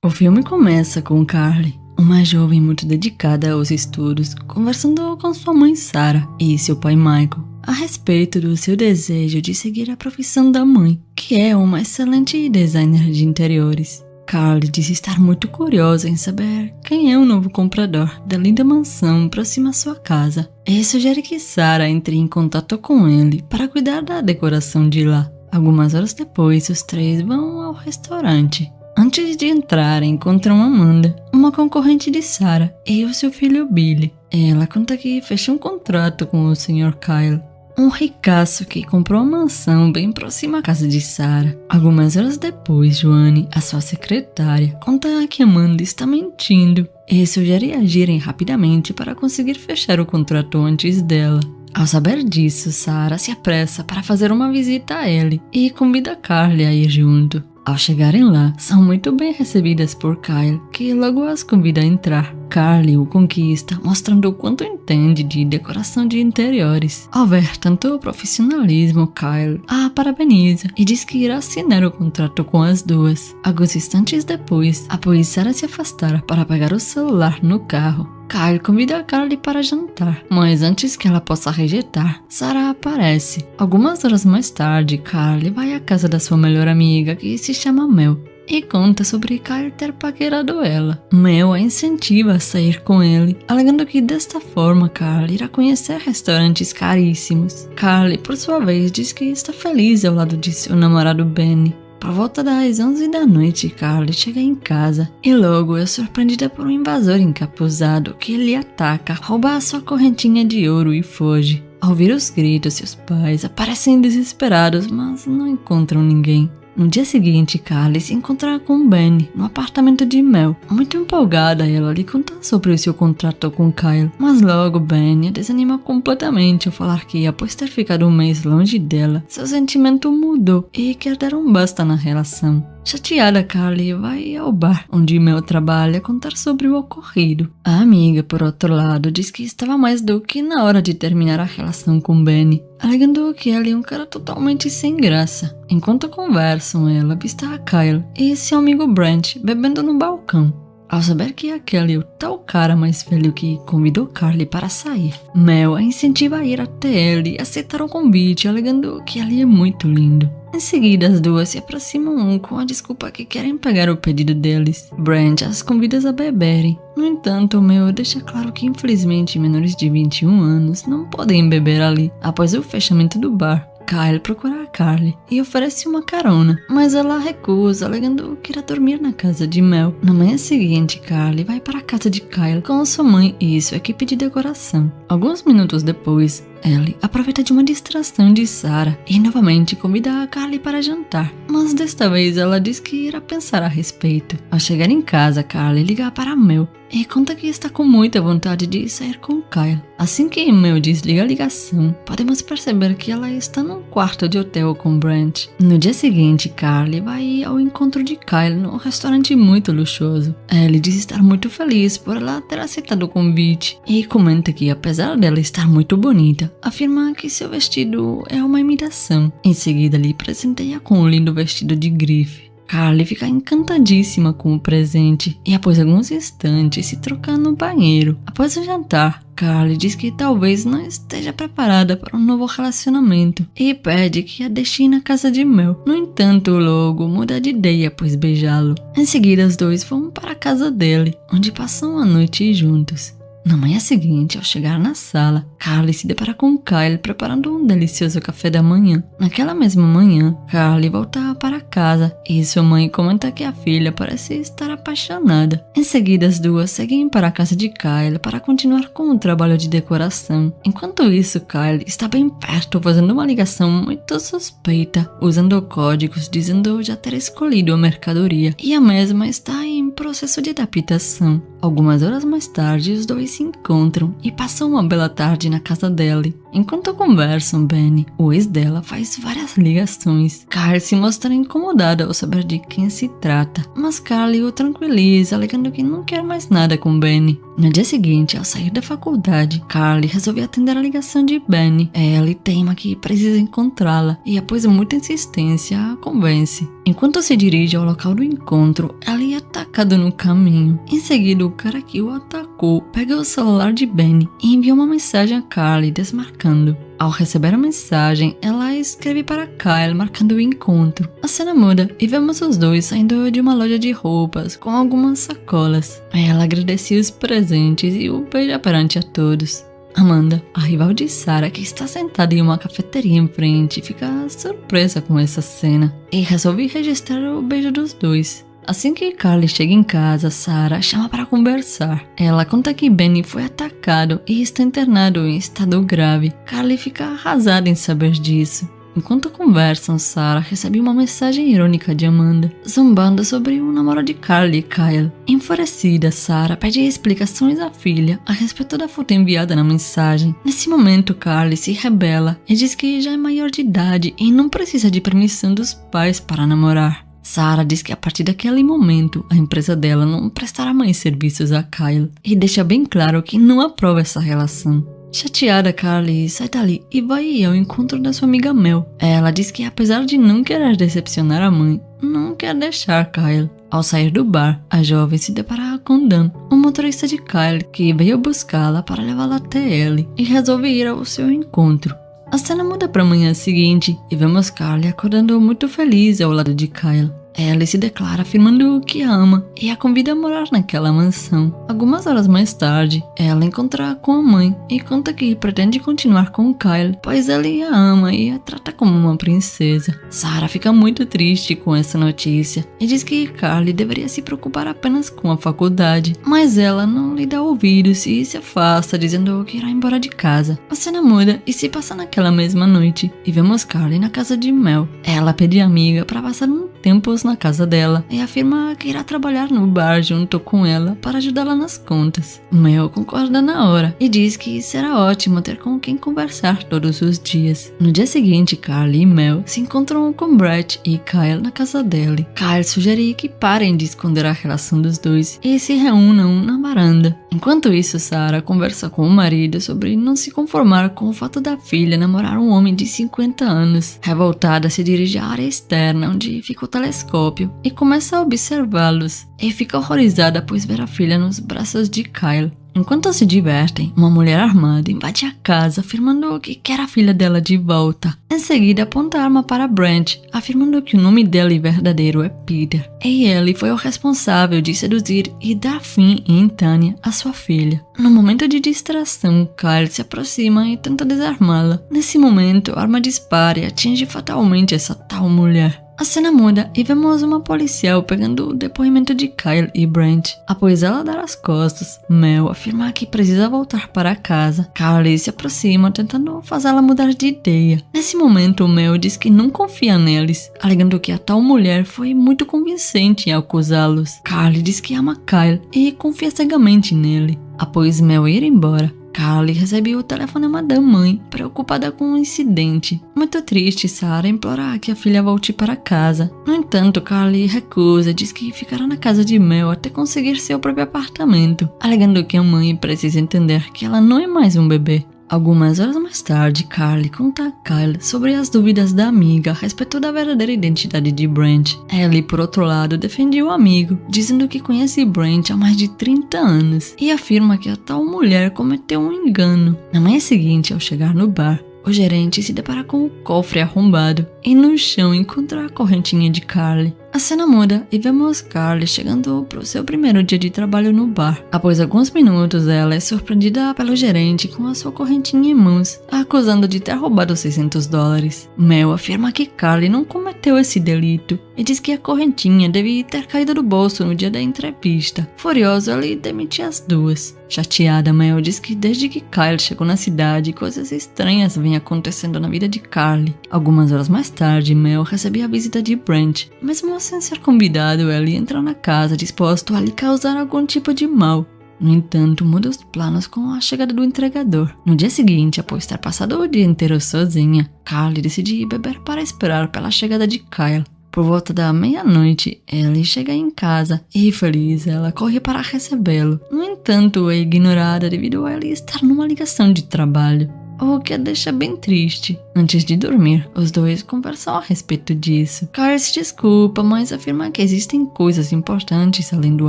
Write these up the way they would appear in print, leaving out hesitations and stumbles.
O filme começa com Carly, uma jovem muito dedicada aos estudos, conversando com sua mãe Sarah e seu pai Michael a respeito do seu desejo de seguir a profissão da mãe, que é uma excelente designer de interiores. Carly diz estar muito curiosa em saber quem é o novo comprador da linda mansão próxima à sua casa e sugere que Sarah entre em contato com ele para cuidar da decoração de lá. Algumas horas depois, os três vão ao restaurante. Antes de entrar, encontram Amanda, uma concorrente de Sarah, e o seu filho Billy. Ela conta que fechou um contrato com o Sr. Kyle, um ricaço que comprou uma mansão bem próxima à casa de Sarah. Algumas horas depois, Joanne, a sua secretária, conta que Amanda está mentindo e sugere agirem rapidamente para conseguir fechar o contrato antes dela. Ao saber disso, Sarah se apressa para fazer uma visita a ele e convida Carly a ir junto. Ao chegarem lá, são muito bem recebidas por Kyle, que logo as convida a entrar. Carly o conquista, mostrando o quanto entende de decoração de interiores. Ao ver tanto profissionalismo, Kyle a parabeniza e diz que irá assinar o contrato com as duas. Alguns instantes depois, após Sarah se afastar para pegar o celular no carro, Kyle convida Carly para jantar, mas antes que ela possa rejeitar, Sarah aparece. Algumas horas mais tarde, Carly vai à casa da sua melhor amiga, que se chama Mel, e conta sobre Kyle ter paquerado ela. Mel a incentiva a sair com ele, alegando que desta forma Carly irá conhecer restaurantes caríssimos. Carly, por sua vez, diz que está feliz ao lado de seu namorado Benny. Por volta das 11 da noite, Carly chega em casa e logo é surpreendida por um invasor encapuzado que lhe ataca, rouba a sua correntinha de ouro e foge. Ao ouvir os gritos, seus pais aparecem desesperados, mas não encontram ninguém. No dia seguinte, Carly se encontra com Benny no apartamento de Mel. Muito empolgada, ela lhe conta sobre o seu contrato com Kyle, mas logo Benny a desanima completamente ao falar que, após ter ficado um mês longe dela, seu sentimento mudou e quer dar um basta na relação. Chateada, Carly vai ao bar onde Mel trabalha contar sobre o ocorrido. A amiga, por outro lado, diz que estava mais do que na hora de terminar a relação com Benny, alegando que ele é um cara totalmente sem graça. Enquanto conversam, ela avista a Kyle e seu amigo Brent bebendo no balcão. Ao saber que aquele é o tal cara mais velho que convidou Carly para sair, Mel a incentiva a ir até ele e aceitar o convite, alegando que ele é muito lindo. Em seguida, as duas se aproximam com a desculpa que querem pagar o pedido deles. Brent as convida a beberem. No entanto, Mel deixa claro que infelizmente menores de 21 anos não podem beber ali. Após o fechamento do bar, Kyle procura a Carly e oferece uma carona, mas ela recusa, alegando que irá dormir na casa de Mel. Na manhã seguinte, Carly vai para a casa de Kyle com sua mãe e sua equipe de decoração. Alguns minutos depois, Ellie aproveita de uma distração de Sarah e novamente convida a Carly para jantar, mas desta vez ela diz que irá pensar a respeito. Ao chegar em casa, Carly liga para Mel e conta que está com muita vontade de sair com Kyle. Assim que Mel desliga a ligação, podemos perceber que ela está num quarto de hotel com Brent. No dia seguinte, Carly vai ao encontro de Kyle num restaurante muito luxuoso. Ellie diz estar muito feliz por ela ter aceitado o convite e comenta que, apesar dela estar muito bonita, afirma que seu vestido é uma imitação. Em seguida, lhe presenteia com um lindo vestido de grife. Carly fica encantadíssima com o presente e, após alguns instantes, se troca no banheiro. Após o jantar, Carly diz que talvez não esteja preparada para um novo relacionamento e pede que a deixe na casa de Mel. No entanto, logo muda de ideia após beijá-lo. Em seguida, os dois vão para a casa dele, onde passam a noite juntos. Na manhã seguinte, ao chegar na sala, Carly se depara com Kyle preparando um delicioso café da manhã. Naquela mesma manhã, Carly volta para casa e sua mãe comenta que a filha parece estar apaixonada. Em seguida, as duas seguem para a casa de Kyle para continuar com o trabalho de decoração. Enquanto isso, Kyle está bem perto fazendo uma ligação muito suspeita, usando códigos dizendo já ter escolhido a mercadoria e a mesma está em processo de adaptação. Algumas horas mais tarde, os dois se encontram e passam uma bela tarde na casa dele. Enquanto conversam, Benny, o ex dela, faz várias ligações. Carly se mostra incomodada ao saber de quem se trata, mas Carly o tranquiliza, alegando que não quer mais nada com Benny. No dia seguinte, ao sair da faculdade, Carly resolve atender a ligação de Benny. Ela teima que precisa encontrá-la e, após muita insistência, a convence. Enquanto se dirige ao local do encontro, ela é atacada no caminho. Em seguida, o cara que o atacou pega o celular de Benny e envia uma mensagem a Carly desmarcando. Ao receber a mensagem, ela escreve para Kyle marcando o encontro. A cena muda e vemos os dois saindo de uma loja de roupas com algumas sacolas. Ela agradece os presentes e o beija perante a todos. Amanda, a rival de Sarah, que está sentada em uma cafeteria em frente, fica surpresa com essa cena e resolve registrar o beijo dos dois. Assim que Carly chega em casa, Sarah chama para conversar. Ela conta que Benny foi atacado e está internado em estado grave. Carly fica arrasada em saber disso. Enquanto conversam, Sarah recebe uma mensagem irônica de Amanda, zombando sobre o namoro de Carly e Kyle. Enfurecida, Sarah pede explicações à filha a respeito da foto enviada na mensagem. Nesse momento, Carly se rebela e diz que já é maior de idade e não precisa de permissão dos pais para namorar. Sarah diz que a partir daquele momento, a empresa dela não prestará mais serviços a Kyle e deixa bem claro que não aprova essa relação. Chateada, Carly sai dali e vai ao encontro da sua amiga Mel. Ela diz que apesar de não querer decepcionar a mãe, não quer deixar Kyle. Ao sair do bar, a jovem se depara com Dan, o motorista de Kyle, que veio buscá-la para levá-la até ele e resolve ir ao seu encontro. A cena muda para a manhã seguinte e vemos Carly acordando muito feliz ao lado de Kyle. Ela se declara afirmando que a ama e a convida a morar naquela mansão. Algumas horas mais tarde, ela encontra com a mãe e conta que pretende continuar com Kyle, pois ele a ama e a trata como uma princesa. Sarah fica muito triste com essa notícia e diz que Carly deveria se preocupar apenas com a faculdade, mas ela não lhe dá ouvidos e se afasta dizendo que irá embora de casa. A cena muda e se passa naquela mesma noite e vemos Carly na casa de Mel. Ela pede a amiga para passar um tempo na casa dela e afirma que irá trabalhar no bar junto com ela para ajudá-la nas contas. Mel concorda na hora e diz que será ótimo ter com quem conversar todos os dias. No dia seguinte, Carly e Mel se encontram com Brett e Kyle na casa dele. Kyle sugere que parem de esconder a relação dos dois e se reúnam na varanda. Enquanto isso, Sarah conversa com o marido sobre não se conformar com o fato da filha namorar um homem de 50 anos. Revoltada, se dirige à área externa onde fica o telescópio e começa a observá-los e fica horrorizada após ver a filha nos braços de Kyle. Enquanto se divertem, uma mulher armada invade a casa afirmando que quer a filha dela de volta. Em seguida, aponta a arma para Brent, afirmando que o nome dele verdadeiro é Peter e ele foi o responsável de seduzir e dar fim em Tanya, a sua filha. No momento de distração, Kyle se aproxima e tenta desarmá-la. Nesse momento, a arma dispara e atinge fatalmente essa tal mulher. A cena muda e vemos uma policial pegando o depoimento de Kyle e Brent. Após ela dar as costas, Mel afirma que precisa voltar para casa. Carly se aproxima tentando fazê-la mudar de ideia. Nesse momento, Mel diz que não confia neles, alegando que a tal mulher foi muito convincente em acusá-los. Carly diz que ama Kyle e confia cegamente nele. Após Mel ir embora, Carly recebe o telefonema da mãe, preocupada com o incidente. Muito triste, Sarah implora que a filha volte para casa. No entanto, Carly recusa e diz que ficará na casa de Mel até conseguir seu próprio apartamento, alegando que a mãe precisa entender que ela não é mais um bebê. Algumas horas mais tarde, Carly conta a Kyle sobre as dúvidas da amiga a respeito da verdadeira identidade de Brent. Ellie, por outro lado, defende o amigo, dizendo que conhece Brent há mais de 30 anos e afirma que a tal mulher cometeu um engano. Na manhã seguinte, ao chegar no bar, o gerente se depara com o cofre arrombado e no chão encontra a correntinha de Carly. A cena muda e vemos Carly chegando para o seu primeiro dia de trabalho no bar. Após alguns minutos, ela é surpreendida pelo gerente com a sua correntinha em mãos, a acusando de ter roubado $600. Mel afirma que Carly não cometeu esse delito e diz que a correntinha deve ter caído do bolso no dia da entrevista. Furioso, ele demite as duas. Chateada, Mel diz que desde que Kyle chegou na cidade, coisas estranhas vêm acontecendo na vida de Carly. Algumas horas mais tarde, Mel recebe a visita de Brent. Mesmo sem ser convidado, ele entra na casa disposto a lhe causar algum tipo de mal. No entanto, muda os planos com a chegada do entregador. No dia seguinte, após ter passado o dia inteiro sozinha, Carly decide beber para esperar pela chegada de Kyle. Por volta da meia-noite, Ellie chega em casa e, feliz, ela corre para recebê-lo. No entanto, é ignorada devido a ele estar numa ligação de trabalho. o que a deixa bem triste. Antes de dormir, os dois conversam a respeito disso. Kyle se desculpa, mas afirma que existem coisas importantes além do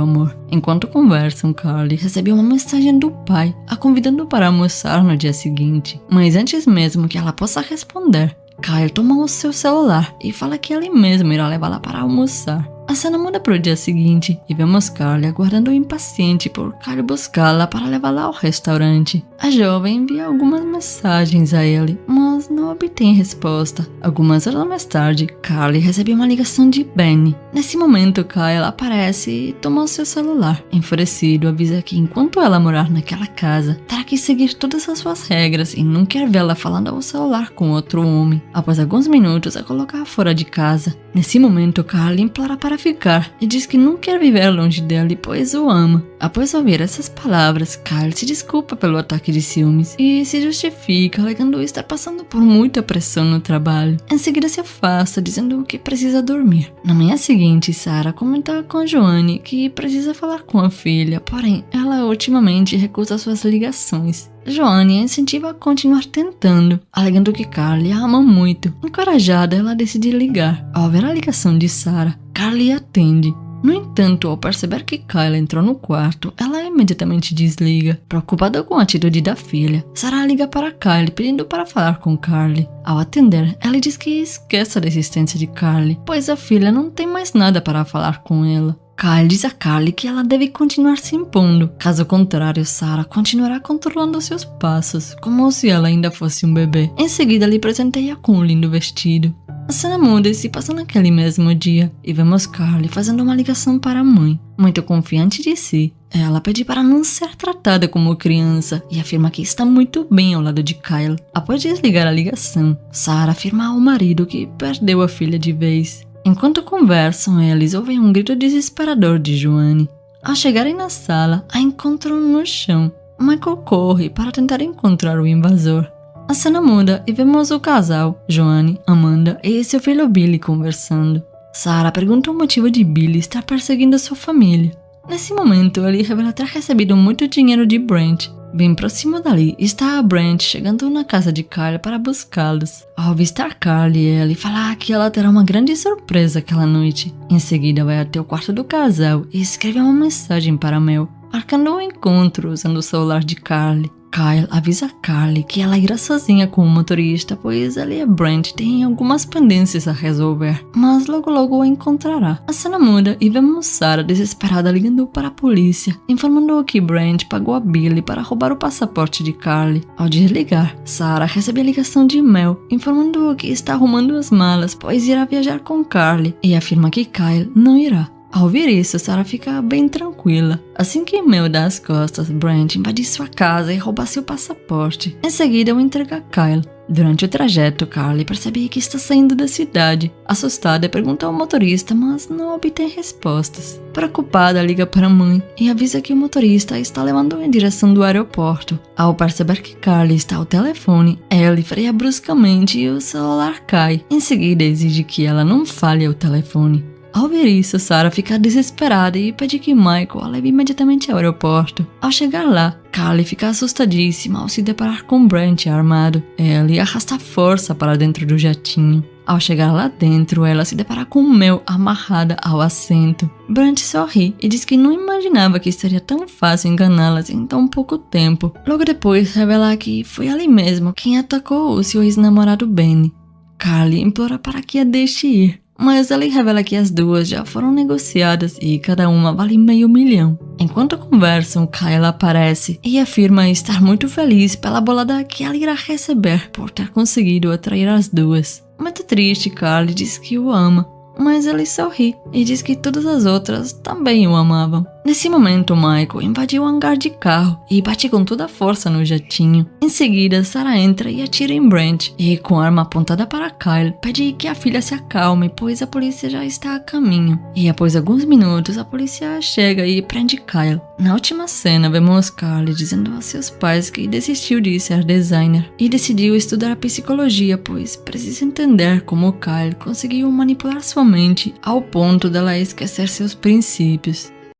amor. Enquanto conversam, Carly recebe uma mensagem do pai, a convidando para almoçar no dia seguinte. Mas antes mesmo que ela possa responder, Kyle toma o seu celular e fala que ele mesmo irá levá-la para almoçar. A cena muda para o dia seguinte e vemos Carly aguardando impaciente por Kyle buscá-la para levá-la ao restaurante. A jovem envia algumas mensagens a ele, mas não obtém resposta. Algumas horas mais tarde, Carly recebe uma ligação de Benny. Nesse momento, Kyle aparece e toma o seu celular. Enfurecido, avisa que enquanto ela morar naquela casa, terá que seguir todas as suas regras e não quer vê-la falando ao celular com outro homem. Após alguns minutos, a coloca fora de casa. Nesse momento, Carly implora para ficar e diz que não quer viver longe dele, pois o ama. Após ouvir essas palavras, Kyle se desculpa pelo ataque de ciúmes e se justifica, alegando estar passando por muita pressão no trabalho. Em seguida se afasta, dizendo que precisa dormir. Na manhã seguinte, Sarah comenta com Joanne que precisa falar com a filha, porém ela ultimamente recusa suas ligações. Joanne a incentiva a continuar tentando, alegando que Carly a ama muito. Encorajada, ela decide ligar. Ao ver a ligação de Sarah, Carly atende. No entanto, ao perceber que Kyle entrou no quarto, ela imediatamente desliga. Preocupada com a atitude da filha, Sarah liga para Kyle pedindo para falar com Carly. Ao atender, ela diz que esqueça da existência de Carly, pois a filha não tem mais nada para falar com ela. Kyle diz a Carly que ela deve continuar se impondo. Caso contrário, Sarah continuará controlando seus passos, como se ela ainda fosse um bebê. Em seguida, lhe presenteia com um lindo vestido. A cena muda e se passa naquele mesmo dia, e vemos Carly fazendo uma ligação para a mãe. Muito confiante de si, ela pede para não ser tratada como criança e afirma que está muito bem ao lado de Kyle. Após desligar a ligação, Sarah afirma ao marido que perdeu a filha de vez. Enquanto conversam, eles ouvem um grito desesperador de Joanne. Ao chegarem na sala, a encontram no chão. Michael corre para tentar encontrar o invasor. A cena muda e vemos o casal, Joanne, Amanda e seu filho Billy conversando. Sarah pergunta o motivo de Billy estar perseguindo sua família. Nesse momento, ele revela ter recebido muito dinheiro de Brent. Bem próximo dali está a Brent chegando na casa de Kyle para buscá-los. Ao avistar Carly, ele fala que ela terá uma grande surpresa aquela noite. Em seguida, vai até o quarto do casal e escreve uma mensagem para Mel, marcando o encontro usando o celular de Carly. Kyle avisa Carly que ela irá sozinha com o motorista, pois ele e Brent têm algumas pendências a resolver, mas logo a encontrará. A cena muda e vemos Sarah desesperada ligando para a polícia, informando que Brent pagou a Billy para roubar o passaporte de Carly. Ao desligar, Sarah recebe a ligação de Mel, informando que está arrumando as malas, pois irá viajar com Carly, e afirma que Kyle não irá. Ao ouvir isso, Sarah fica bem tranquila. Assim que Mel dá as costas, Brent invade sua casa e rouba seu passaporte. Em seguida, o entrega a Kyle. Durante o trajeto, Carly percebe que está saindo da cidade. Assustada, pergunta ao motorista, mas não obtém respostas. Preocupada, liga para a mãe e avisa que o motorista está levando em direção do aeroporto. Ao perceber que Carly está ao telefone, ele freia bruscamente e o celular cai. Em seguida, exige que ela não fale ao telefone. Ao ver isso, Sarah fica desesperada e pede que Michael a leve imediatamente ao aeroporto. Ao chegar lá, Carly fica assustadíssima ao se deparar com Brent armado. Ele arrasta a força para dentro do jatinho. Ao chegar lá dentro, ela se depara com Mel amarrada ao assento. Brent sorri e diz que não imaginava que seria tão fácil enganá-las em tão pouco tempo. Logo depois, revela que foi ali mesmo quem atacou o seu ex-namorado Benny. Carly implora para que a deixe ir, mas ele revela que as duas já foram negociadas e cada uma vale $500 mil. Enquanto conversam, Kyle aparece e afirma estar muito feliz pela bolada que ela irá receber por ter conseguido atrair as duas. Muito triste, Carly diz que o ama, mas ele sorri e diz que todas as outras também o amavam. Nesse momento, Michael invadiu o hangar de carro e bate com toda a força no jatinho. Em seguida, Sarah entra e atira em Brent e, com a arma apontada para Kyle, pede que a filha se acalme, pois a polícia já está a caminho. E após alguns minutos, a polícia chega e prende Kyle. Na última cena, vemos Carly dizendo a seus pais que desistiu de ser designer e decidiu estudar psicologia, pois precisa entender como Kyle conseguiu manipular sua mente ao ponto dela esquecer seus princípios.